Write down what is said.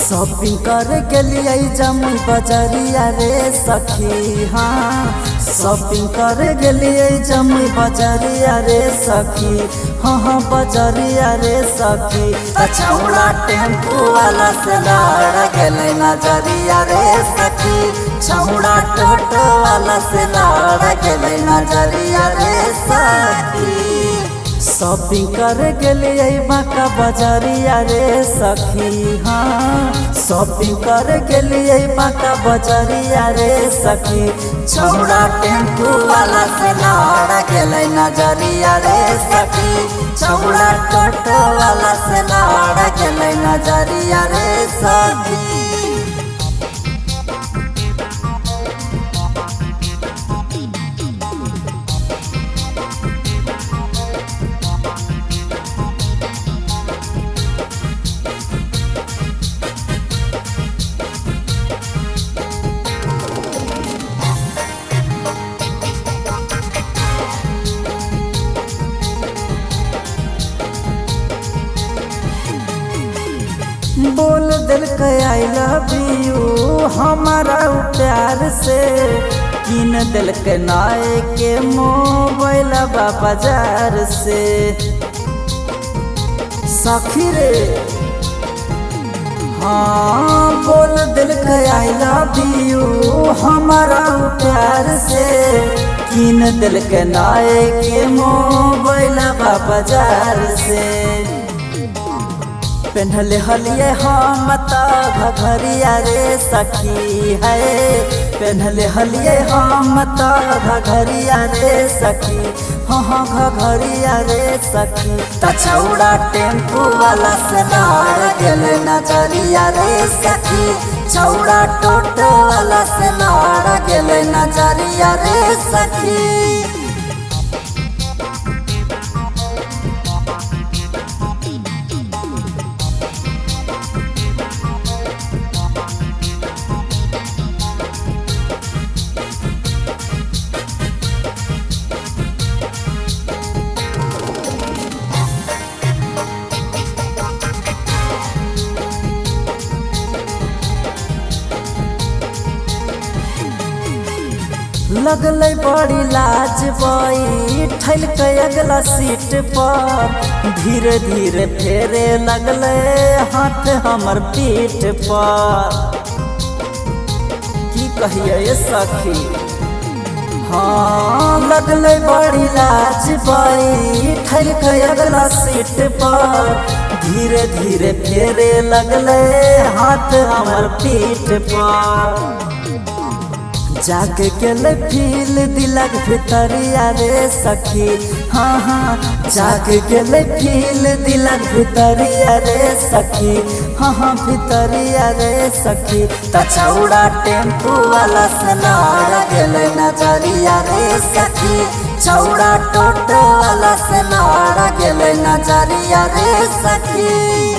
Shopping करे के लिए जमुई बजरिया रे सखी। हाँ शॉपिंग करे के लिए जमुई बजरिया रे सखी। हाँ बजरिया रे सखी। छौड़ा टेम्पू वाला से लड़ गए नजरिया रे सखी। छौड़ा टोटो वाला से लड़ गए नजरिया रे सखी। शॉपिंग करे के लिए बाका बजरिया रे सखी। हाँ शॉपिंग करे के लिए बाका बजरिया रे सखी। छौड़ा टेम्पू वाला से लड़ गए नजरिया रे सखी। छौड़ा टोटो वाला से लड़ गए नजरिया रे सखी। बोल दिल के आई लव यू हमारा प्यार से। किन दिल के नाए के मोबाइल बाजार से सखी रे। हाँ बोल दिल के आई लव यू हमारा प्यार से। किन दिल के नाए के मोबाइल बाजार से। पेन्हले हलिए हम घघरिया रे सखी है। पेन्हले हलिए हम घघरिया रे सखी। हाँ घघरिया रे सखी। छौड़ा टेम्पू वाला से लड़ गए नजरिया रे सखी। छौड़ा टोटो वाला से लड़ गए नजरिया रे सखी। लगल बड़ी लाज बैठल के अगला सीट पर। धीरे धीरे फेरे लगल हाथ हमर पीठ पर। की कहिए सखी। हाँ लगल बड़ी लाज बैठल के अगला सीट पर। धीरे धीरे फेरे लगल हाथ हमर पीठ पर। जाग गेल फील दिलक भितरिया रे सखी। हाँ जाग गेल फील दिलक भितरिया रे सखी। हाँ भितरिया रे सखी। छौड़ा टेम्पू वाला से लड़ गए नजरिया रे सखी। छौड़ा टोटो वाला से लड़ गए नजरिया रे सखी।